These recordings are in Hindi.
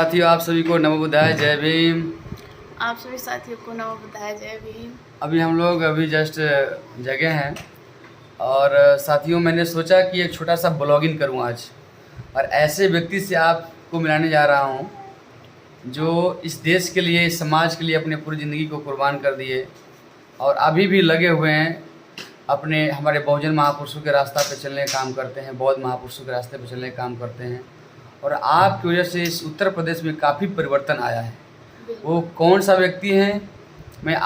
साथियों, आप सभी को नमो बुद्धाय, जय भीम। आप सभी साथियों को नमो बुद्धाय, जय भीम। अभी हम लोग जस्ट जगे हैं और साथियों मैंने सोचा कि एक छोटा सा ब्लॉगिंग करूं आज, और ऐसे व्यक्ति से आपको मिलाने जा रहा हूं जो इस देश के लिए, इस समाज के लिए अपने पूरी ज़िंदगी को कुर्बान कर दिए और अभी भी लगे हुए हैं अपने हमारे बहुजन महापुरुषों के रास्ता पे चलने का काम करते हैं, बौद्ध महापुरुषों के रास्ते पे चलने का काम करते हैं। और आपकी वजह से इस उत्तर प्रदेश में काफ़ी परिवर्तन आया है। वो कौन सा व्यक्ति हैं मैं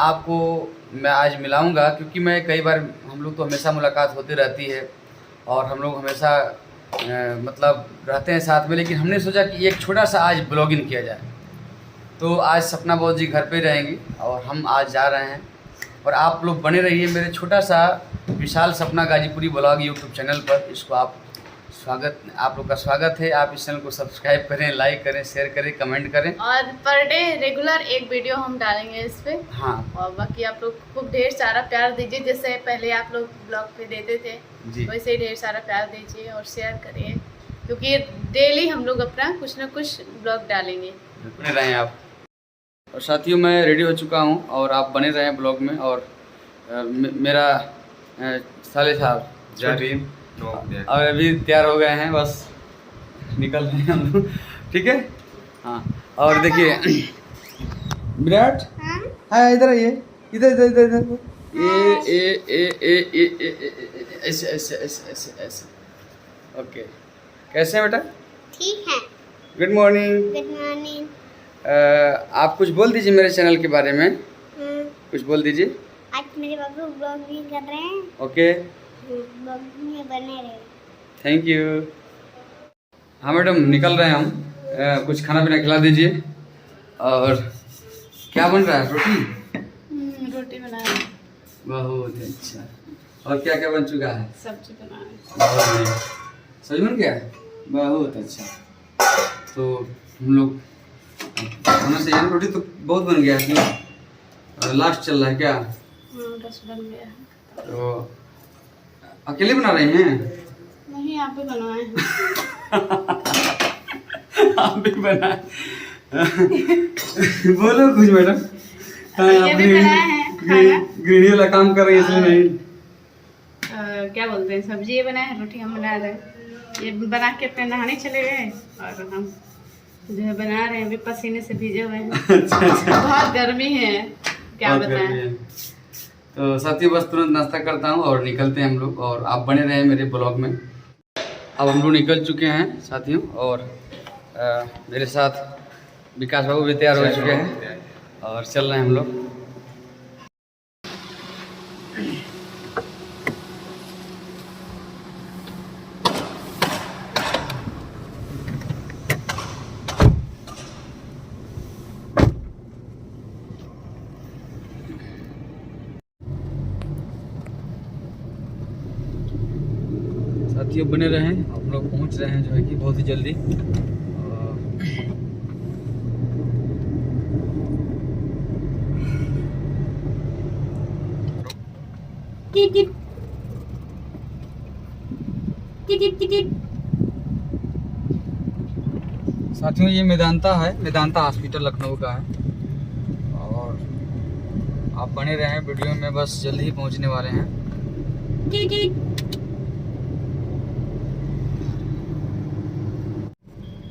आज मिलाऊंगा, क्योंकि मैं कई बार, हम लोग तो हमेशा मुलाकात होती रहती है और हम लोग हमेशा मतलब रहते हैं साथ में, लेकिन हमने सोचा कि एक छोटा सा आज ब्लॉगिंग किया जाए। तो आज सपना बौद्ध जी घर पे रहेंगी और हम आज जा रहे हैं, और आप लोग बने रहिए मेरे छोटा सा विशाल सपना गाजीपुरी ब्लॉग यूट्यूब चैनल पर। इसको आप लोग का स्वागत है। आप इस चैनल को सब्सक्राइब करें, लाइक करें, शेयर करें, कमेंट करें, और पर डे रेगुलर एक वीडियो हम डालेंगे इस पे। हाँ, और बाकी आप लोग खूब ढेर सारा प्यार दीजिए, जैसे पहले आप लोग ब्लॉग पे देते थे जी। वैसे ही ढेर सारा प्यार दीजिए और शेयर करिए, क्योंकि डेली हम लोग अपना कुछ न कुछ ब्लॉग डालेंगे। बने रहें आप। और साथियों, मैं रेडी हो चुका हूँ और आप बने रहें ब्लॉग में। और मेरा साले साहब जय भीम। और अभी तैयार हो गए हैं, बस निकल रहे हैं हम लोग, ठीक है। हाँ, और देखिए विराट, हाँ इधर आइए, इधर इधर इधर इधर, ऐसे ऐसे ऐसे ऐसे ऐसे। ओके, कैसे हैं बेटा? ठीक है। Good morning. Good morning. आप कुछ बोल दीजिए मेरे चैनल के बारे में, कुछ बोल दीजिए। आज मेरे बाबू ब्लॉगिंग कर रहे हैं। ओके, ब्लॉगिंग में बने रहे। Thank you. हाँ मैडम, निकल रहे हैं हम। कुछ खाना पीना खिला दीजिए। और क्या बन रहा है? रोटी? रोटी बनाए, बहुत अच्छा। और क्या क्या बन चुका है? सब्जी बनाए। बहुत बढ़िया। सब्जी बन गया है? बहुत अच्छा। तो हम लोग होना चाहिए ना, रोटी तो बहुत बन गया है, क्यों लास्ट चल रहा है क्या? बस बन गया है। तो अकेले बना रहे हैं? नहीं, आप भी बनवाए हैं। आप भी बनाए। बोलो कुछ मैडम। ये भी बनाए हैं खाना। गृहिणी वाला काम कर रही है, इसलिए नहीं। क्या बोलते हैं, सब्जी ये बनाए हैं, रोटी हम बना रहे हैं। ये बना के अपने नहाने चले गए और हम जो है बना रहे हैं, अभी पसीने से भीजे हुए हैं। अच्छा। बहुत गर्मी है, क्या बहुत गर्मी बताएं। है। तो साथियों, बस तुरंत नाश्ता करता हूँ और निकलते हैं हम लोग, और आप बने रहे मेरे ब्लॉग में। अब हम लोग निकल चुके हैं साथियों, और मेरे साथ विकास बाबू भी तैयार हो चुके हैं और चल रहे हैं हम लोग। साथियों बने रहें, हम लोग पहुंच रहे हैं जो है कि बहुत ही जल्दी। साथियों, ये मेदांता है, मेदांता हॉस्पिटल लखनऊ का है, और आप बने रहें वीडियो में, बस जल्द ही पहुंचने वाले हैं।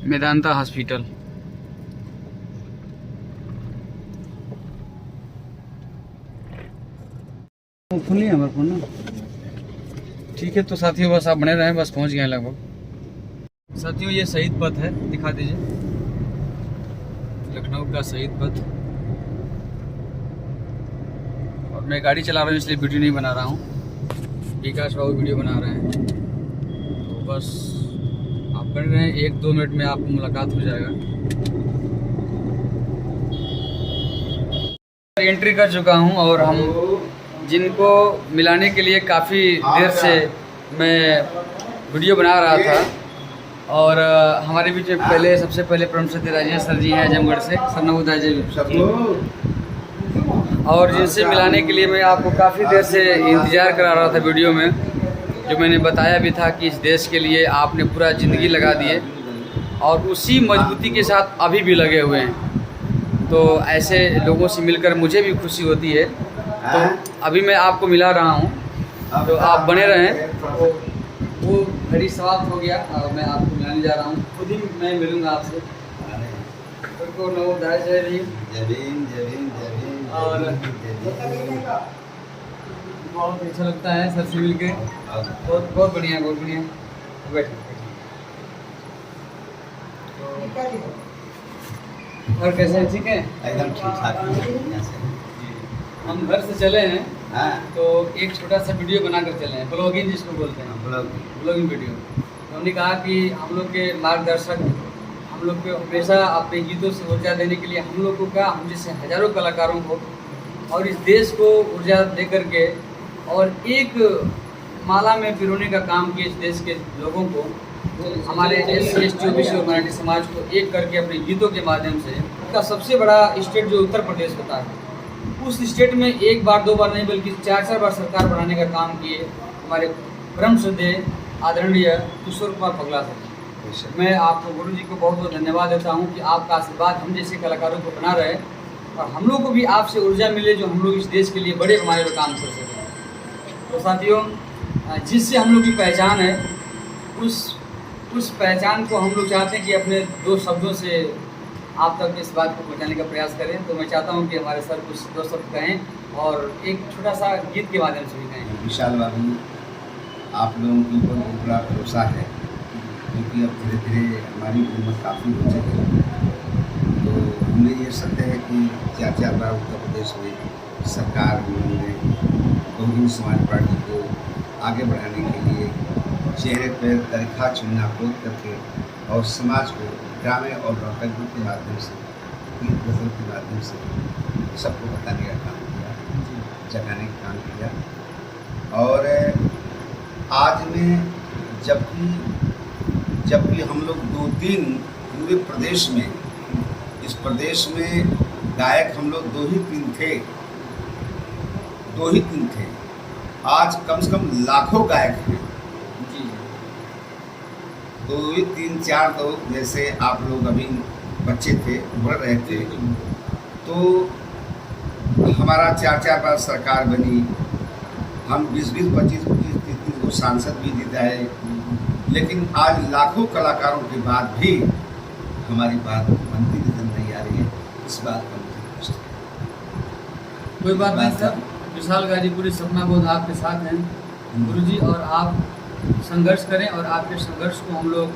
मेदांता हॉस्पिटल। खुली है हमारे फोन ना, ठीक है। तो साथियों, बस आप बने रहें, बस पहुंच गए हैं लगभग। साथियों, ये शहीद पथ है, दिखा दीजिए, लखनऊ का शहीद पथ। और मैं गाड़ी चला रहा हूँ इसलिए वीडियो नहीं बना रहा हूँ, विकास बाबू वीडियो बना रहे हैं। तो बस आप बन रहे हैं, 1-2 मिनट में आपको मुलाकात हो जाएगा। एंट्री कर चुका हूं, और हम जिनको मिलाने के लिए काफ़ी देर से मैं वीडियो बना रहा था, और हमारे बीच में सबसे पहले परम सत्य राजेश सर जी हैं आजमगढ़ से। सर नमोदाय जी। और जिनसे मिलाने के लिए मैं आपको काफ़ी देर से इंतज़ार करा रहा था वीडियो में, जो मैंने बताया भी था कि इस देश के लिए आपने पूरा ज़िंदगी लगा दिए और उसी मजबूती के साथ अभी भी लगे हुए हैं। तो ऐसे लोगों से मिलकर मुझे भी खुशी होती है। तो अभी मैं आपको मिला रहा हूँ, तो आप बने रहें। तो वो घड़ी समाप्त हो गया और मैं आपको मिलाने जा रहा हूँ, खुद ही मैं मिलूँगा आपसे। तो नवोदय जय भीम। जय भीम, जय भीम, जय भीम। और बहुत अच्छा लगता है सर से मिल के, बहुत बहुत बढ़िया, बहुत बढ़िया। बैठो। और कैसे हैं, ठीक है? एकदम ठीक ठाक बढ़िया से। हम घर से चले हैं, हाँ, तो एक छोटा सा वीडियो बनाकर चले हैं, ब्लॉगिंग जिसको बोलते हैं, ब्लॉगिंग वीडियो। तो हमने कहा कि हम लोग के मार्गदर्शक हम लोग को हमेशा अपने गीतों से ऊर्जा देने के लिए हम लोग को क्या, हम जैसे हजारों कलाकारों को और इस देश को ऊर्जा दे करके और एक माला में पिरोने का काम किए इस देश के लोगों को, हमारे SC ST OBC और मराठी समाज को एक करके अपने गीतों के माध्यम से। का सबसे बड़ा स्टेट जो उत्तर प्रदेश होता है, उस स्टेट में एक बार दो बार नहीं बल्कि 4-4 बार सरकार बढ़ाने का काम किए हमारे परम श्रद्धेय आदरणीय किशोर कुमार पगला सर। मैं आपको गुरु जी को बहुत बहुत धन्यवाद देता हूँ कि आपका आशीर्वाद हम जैसे कलाकारों को बना रहे और हम लोग को भी आपसे ऊर्जा मिले, जो हम लोग इस देश के लिए बड़े पैमाने पर काम कर सकें। तो साथियों, जिससे हम लोग की पहचान है, उस पहचान को हम लोग चाहते हैं कि अपने 2 शब्दों से आप तक इस बात को पहुंचाने का प्रयास करें। तो मैं चाहता हूं कि हमारे सर कुछ 2 शब्द कहें और एक छोटा सा गीत के माध्यम से भी कहें। विशाल बाबू, आप लोगों के ऊपर बहुत बड़ा भरोसा है, क्योंकि अब धीरे धीरे हमारी उम्र काफ़ी हो चुकी है। तो हमें ये सत्य है कि 4-4 बार उत्तर प्रदेश में सरकार ने बहुजन समाज पार्टी को आगे बढ़ाने के लिए चेहरे पर तरीका चुनना खोद करके और समाज को ड्रामे और नाटकों के माध्यम से, गीत गज़ल के माध्यम से सबको बताने का काम किया, जगाने का काम किया। और आज में जब भी हम लोग 2-3 पूरे प्रदेश में, इस प्रदेश में गायक हम लोग 2 ही 3 थे, आज कम से कम लाखों गायक हैं। 2 ही 3-4 लोग, जैसे आप लोग अभी बच्चे थे, उभर रहे थे, तो हमारा 4-4 बार सरकार बनी, हम 20-20, 25-25, 30-30 को सांसद भी जिताए, लेकिन आज लाखों कलाकारों के बाद भी हमारी बात बनती नजर नहीं आ रही है। इस बात पर मुझे कष्ट है। कोई बात नहीं सर, विशाल गाजीपुरी सपना बोध आपके साथ हैं गुरुजी, और आप संघर्ष करें और आपके संघर्ष को हम लोग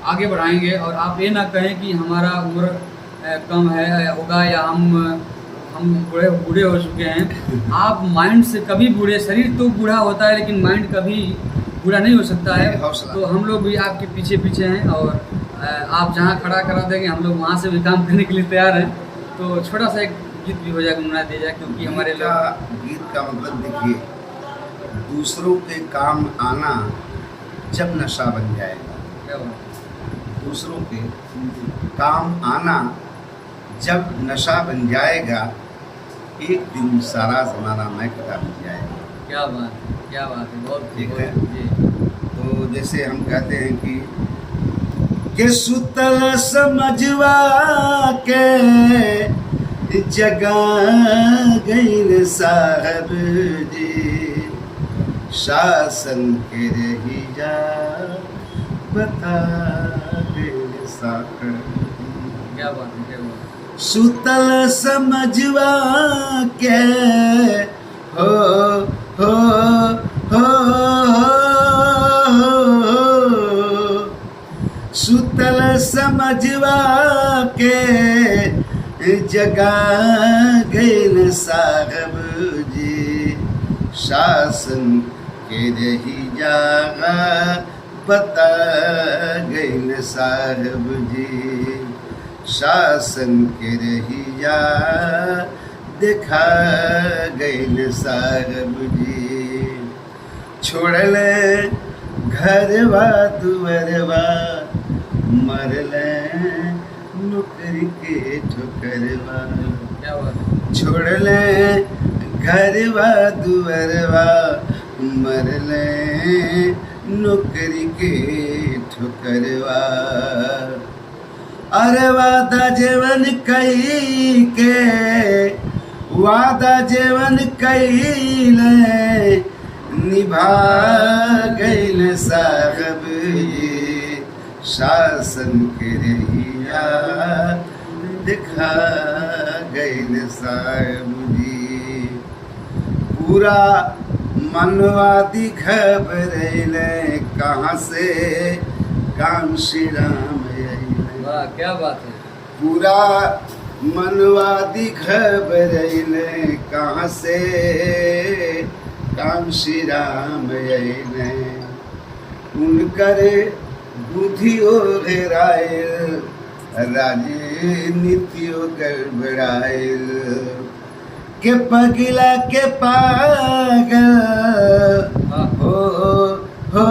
आगे बढ़ाएंगे। और आप ये ना कहें कि हमारा उम्र कम है होगा या हम बूढ़े हो चुके हैं। आप माइंड से कभी बूढ़े, शरीर तो बूढ़ा होता है लेकिन माइंड कभी बूढ़ा नहीं हो सकता है। तो हम लोग भी आपके पीछे पीछे हैं और आप जहाँ खड़ा करा देंगे हम लोग वहाँ से भी काम करने के लिए तैयार हैं। तो छोटा सा एक गीत भी हो जाए, गुनगुना दिया जाए, क्योंकि हमारे गीत का मतलब देखिए, दूसरों के काम आना जब नशा बन जाएगा, दूसरों के काम आना जब नशा बन जाएगा, एक दिन सारा ज़माना मैं कथा बन जाएगा। क्या बात है, क्या बात है, बहुत ठीक है। जी। तो जैसे हम कहते हैं कि सुतल समझवा के जगा गई साहब जी, शासन के रही जा बता गई साहब। क्या बात है, क्या बात है। सुतल समझवा के हो हो हो सुतल समझवा के जगा गए साहब जी, शासन के रही जागा बता गए साहब जी, शासन के रही जा दिखा गए साहब जी। छोड़ले घरवा दुअरवा, मरले नौकरी के ठोकरवा। क्या बात है। छोड़ले घरवा दुअरवा, मरले नौकरी के ठोकरवा, अरे वादा जीवन कई के, वादा जीवन कईले निभा गईल साहब ये शासन के रहिया दिखा गईल साहब जी। पूरा मनवादी खबरैले कहाँ से काम श्री राम अइले। वाह क्या बात है। पूरा मनवादी खबरैले कहाँ से काम श्री राम अइले। उनकर बुद्धियो हेरायल, राजनीतियो गड़बड़ायल, के पगला के पागल हो हो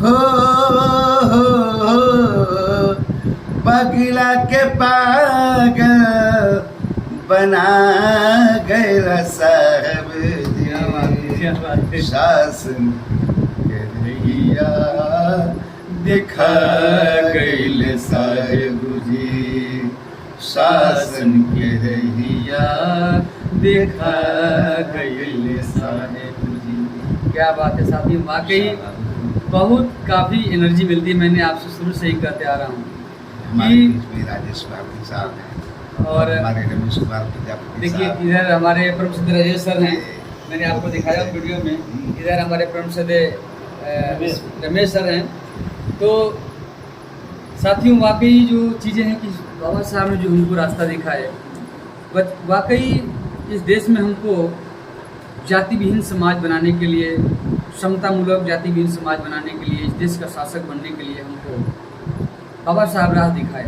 हो हो, पगला के पागल बना गया साहब जी। शासन के रहिया दिखा गईल साहब जी, शासन के रहिया दिखा गईल साहब जी। क्या बात है साथी, वाकई बहुत काफ़ी एनर्जी मिलती है। मैंने आपसे शुरू से ही कहते आ रहा हूँ हमारे बीच में राजेश पाटिल साहब हैं और हमारे रमेश कुमार प्रजापति देखिए साहब। इधर हमारे परम सिद्ध राजेश सर हैं, मैंने आपको दिखाया वीडियो में। इधर हमारे परम सिद्ध रमेश सर हैं। तो साथियों वाकई जो चीज़ें हैं कि बाबा साहब ने जो हमको रास्ता दिखा है, वाकई इस देश में हमको जाति विहीन समाज बनाने के लिए, समतामूलक जाति विहीन समाज बनाने के लिए, इस देश का शासक बनने के लिए हमको बाबा साहब राह दिखाए।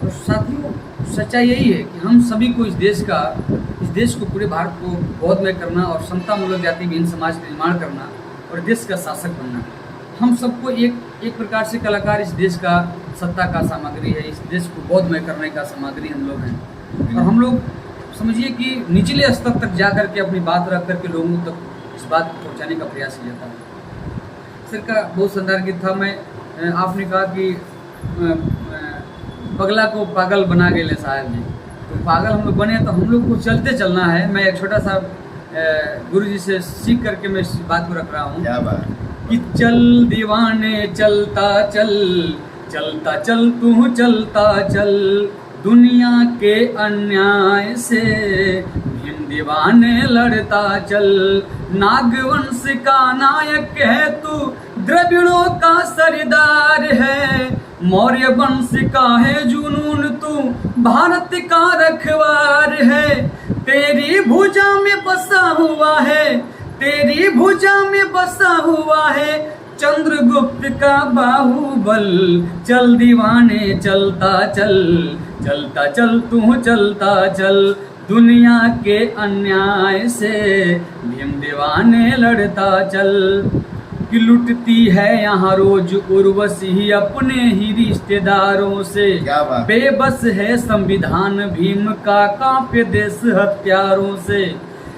और साथियों सच्चाई यही है कि हम सभी को इस देश को, पूरे भारत को बौद्धमय करना और समतामूलक जाति विहीन समाज का निर्माण करना और देश का शासक बनना। हम सबको एक प्रकार से कलाकार इस देश का सत्ता का सामग्री है, इस देश को बौद्धमय करने का सामग्री हम लोग हैं। और हम लोग समझिए कि निचले स्तर तक जा करके अपनी बात रख करके लोगों तक इस बात को पहुँचाने का प्रयास किया था। सर का बहुत शानदार गीत था। आपने कहा कि पगला को पागल बना गए ले साहब जी। तो पागल हम लोग बने तो हम लोग को चलते चलना है। मैं एक छोटा सा गुरु जी से सीख करके मैं इस बात को रख रहा हूँ। क्या बात कि चल दीवाने चलता चल, चलता चल तू चलता चल, दुनिया के अन्याय से भीम दीवाने लड़ता चल। नागवंश का नायक है तू, द्रविड़ों का सरदार है, मौर्य वंश का है जुनून तू, भारत का रखवार है। तेरी भुजा में बसा हुआ है, तेरी भुजा में बसा हुआ है चंद्रगुप्त का बाहुबल। चल दीवाने चलता चल, चलता चल तू चलता चल, दुनिया के अन्याय से भीम दीवाने लड़ता चल। कि लुटती है यहाँ रोज उर्वशी अपने ही रिश्तेदारों से, क्या बात। बेबस है संविधान भीम का कांपे देश हत्यारों से।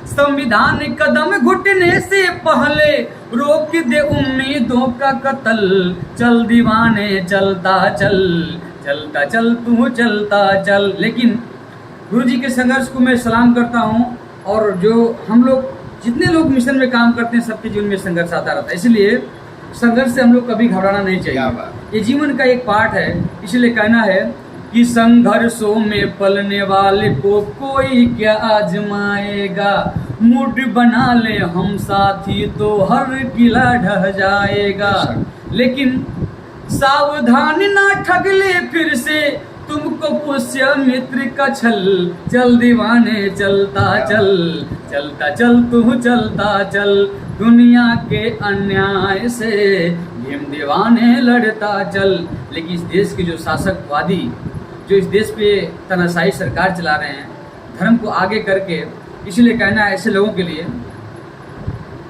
संविधान कदम घुटने से पहले रोक दे उम्मीदों का कत्ल। चल दीवाने चलता चल, चलता चल तू चलता चल। लेकिन गुरु जी के संघर्ष को मैं सलाम करता हूँ। और जो हम लोग जितने लोग मिशन में काम करते हैं सबके जीवन में संघर्ष आता रहता है, इसलिए संघर्ष से हम लोग कभी घबराना नहीं चाहिए। ये जीवन का एक पार्ट है। इसलिए कहना है कि संघर्षों में पलने वाले को कोई क्या आजमाएगा, मूड बना ले हम साथी तो हर किला ढह जाएगा। लेकिन सावधान ना ठग ले फिर से तुमको पुष्य मित्र का छल। चल दीवाने चलता चल, चलता चल तू चलता चल, दुनिया के अन्याय से भीम दीवाने लड़ता चल। लेकिन इस देश के जो शासकवादी जो इस देश पे तानाशाही सरकार चला रहे हैं, धर्म को आगे करके, इसलिए कहना है ऐसे लोगों के लिए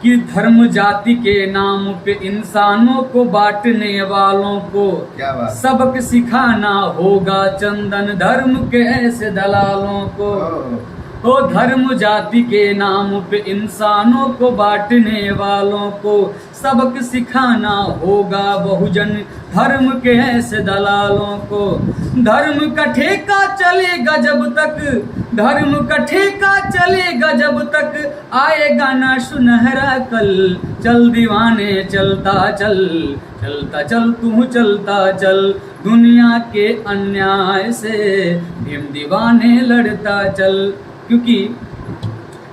कि धर्म जाति के नाम पे इंसानों को बांटने वालों को सबक सिखाना होगा चंदन धर्म के ऐसे दलालों को। ओ धर्म जाति के नाम पे इंसानों को बांटने वालों को सबक सिखाना होगा बहुजन धर्म के ऐसे दलालों को। धर्म का ठेका चलेगा जब तक, धर्म का ठेका चलेगा जब तक आएगा ना सुनहरा कल। चल दीवाने चलता चल, चलता चल तू चलता चल, दुनिया के अन्याय से भीम दीवाने लड़ता चल। क्योंकि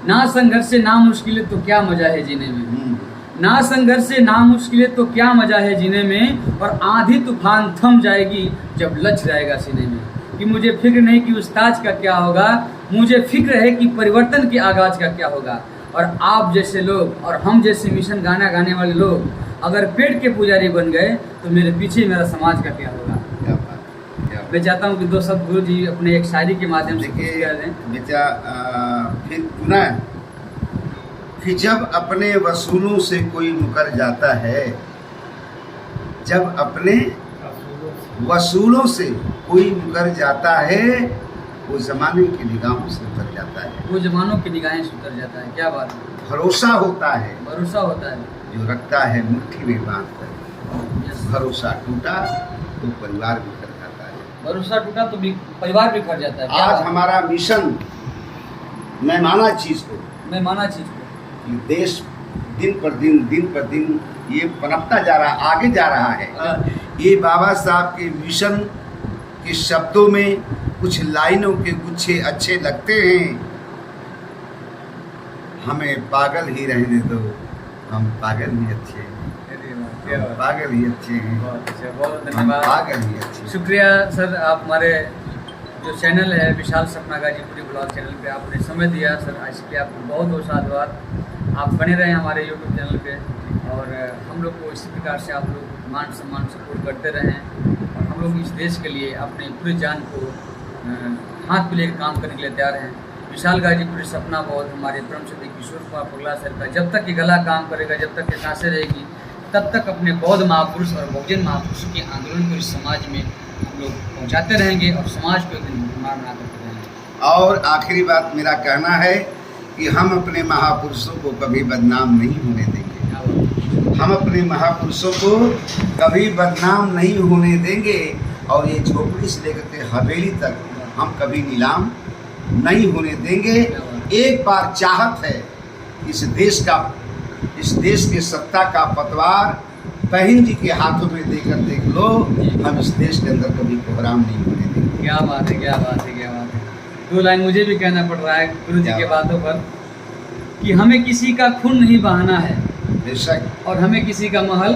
ना संघर्ष से ना मुश्किलें तो क्या मजा है जीने में, ना संघर्ष से ना मुश्किलें तो क्या मजा है जीने में, और आंधी तूफान थम जाएगी जब लक्ष्य रहेगा सीने में। कि मुझे फिक्र नहीं कि उस्ताद का क्या होगा, मुझे फिक्र है कि परिवर्तन के आगाज का क्या होगा। और आप जैसे लोग और हम जैसे मिशन गाना गाने वाले लोग अगर पेट के पुजारी बन गए तो मेरे पीछे मेरा समाज का क्या होगा। क्या बात, क्या मैं चाहता हूँ कि दो शब्द गुरु जी अपने एक शायरी के माध्यम से कुछ देखिए कह दें। बेटा, फिर पुनः कि जब अपने वसूलों से कोई मुकर जाता है, जब अपने वसूलों से कोई मुकर जाता है, वो जमाने की निगाहों से उतर जाता है। वो जमानों की निगाहें से उतर जाता है। क्या बात है, भरोसा होता है भरोसा होता है। जो रखता है मुट्ठी में बांध कर। यस। भरोसा टूटा तो परिवार बिखर जाता है। भरोसा टूटा तो परिवार बिखर जाता है। क्या आज बात है? हमारा मिशन, मैं माना चीज को, मैं माना चीज को, कि देश दिन पर दिन ये पनपता जा रहा, आगे जा रहा है। ये बाबा साहब के मिशन के शब्दों में कुछ लाइनों के गुच्छे अच्छे लगते हैं। हमें पागल ही रहने दो, हम पागल ही अच्छे हैं, हम पागल ही अच्छे हैं, बहुत अच्छा, बहुत हम धन्यवाद। पागल ही अच्छे हैं। शुक्रिया सर, आप हमारे जो चैनल है विशाल सपना गाजीपुरी ब्लॉग चैनल पे आपने समय दिया सर, इसके आपको बहुत बहुत साधुवाद। आप बने रहें हमारे यूट्यूब चैनल पे, और हम लोग को इसी प्रकार से आप लोग मान सम्मान सपोर्ट करते रहें। और हम लोग इस देश के लिए अपनी पूरी जान को हाथ पे लेकर काम करने के लिए तैयार हैं। विशाल गाजीपुरी सपना बहुत हमारे परम श्री किशोर कुमार पगला सर का जब तक ये गला काम करेगा, जब तक ये सांसें रहेगी, तब तक अपने बौद्ध महापुरुष और बहुजन महापुरुषों के आंदोलन को इस समाज में हम लोग पहुँचाते रहेंगे और समाज को एक दिन बना करते रहेंगे। और आखिरी बात मेरा कहना है कि हम अपने महापुरुषों को कभी बदनाम नहीं होने देंगे। हम अपने महापुरुषों को कभी बदनाम नहीं होने देंगे, और ये झोपड़ी से लेकर के हवेली तक हम कभी नीलाम नहीं होने देंगे। एक बार चाहत है इस देश के सत्ता का पतवार बहन जी के हाथों में देकर देख लो, हम इस देश के अंदर कभी प्रोग्राम नहीं होने देंगे। क्या बात है, क्या बात है, क्या बात है। दो लाइन मुझे भी कहना पड़ रहा है गुरु जी के बातों पर, कि हमें किसी का खून नहीं बहाना है, बेशक, और हमें किसी का महल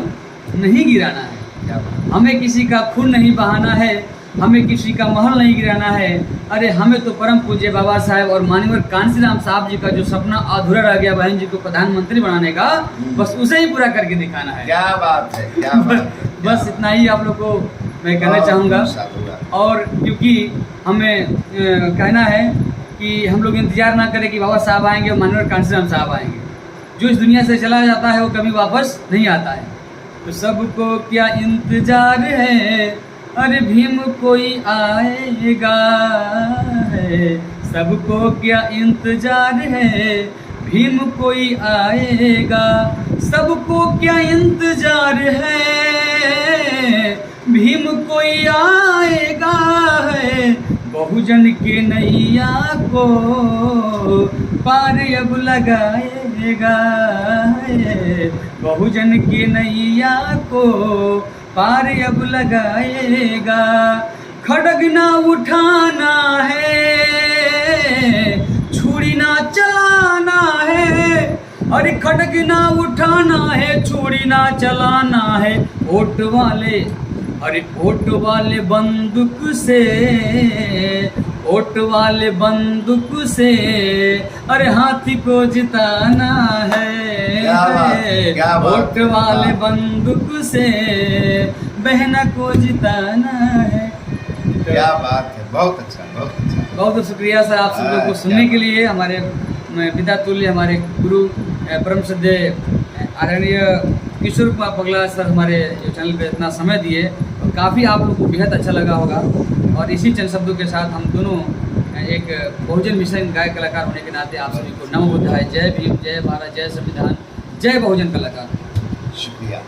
नहीं गिराना है। क्या बात। हमें किसी का खून नहीं बहाना है, हमें किसी का महल नहीं गिराना है। अरे हमें तो परम पूज्य बाबा साहब और माननीय कांसीराम साहब जी का जो सपना अधूरा रह गया बहन जी को प्रधानमंत्री बनाने का, बस उसे ही पूरा करके दिखाना है। क्या बात है, क्या बात है। बस इतना ही आप लोग को मैं कहना चाहूँगा। और क्योंकि हमें कहना है कि हम लोग इंतजार ना करें कि बाबा साहब आएंगे और माननीय कांसीराम साहब आएंगे। जो इस दुनिया से चला जाता है वो कभी वापस नहीं आता है। तो सबको क्या इंतजार है, अरे भीम कोई आएगा है। सबको क्या इंतजार है, भीम कोई आएगा। सबको क्या इंतजार है, भीम कोई आएगा है। बहुजन के नैया को पार अब लगाएगा है। बहुजन के नैया को पार अब लगाएगा। खड़ग ना उठाना है, छुरी ना चलाना है। अरे खड़ग ना उठाना है, छुरी ना चलाना है। वोट वाले, अरे वोट वाले बंदूक से, वोट वाले बंदूक से, अरे हाथी को जिताना है। क्या बात, क्या बात। वोट वाले बंदूक से बहना को जिताना है। क्या बात है, बहुत अच्छा, बहुत अच्छा। बहुत बहुत शुक्रिया सर आप सब लोग को सुनने के लिए। हमारे पिता तुल्य हमारे गुरु परम श्रद्धेय आदरणीय किशोर कुमार पगला सर हमारे चैनल पे इतना समय दिए, और काफ़ी आप लोग को बेहद अच्छा लगा होगा। और इसी चंद शब्दों के साथ हम दोनों एक बहुजन मिशन गायक कलाकार होने के नाते आप सभी को नमो बुद्धाय, जय भीम, जय भारत, जय संविधान, जय बहुजन कलाकार। शुक्रिया।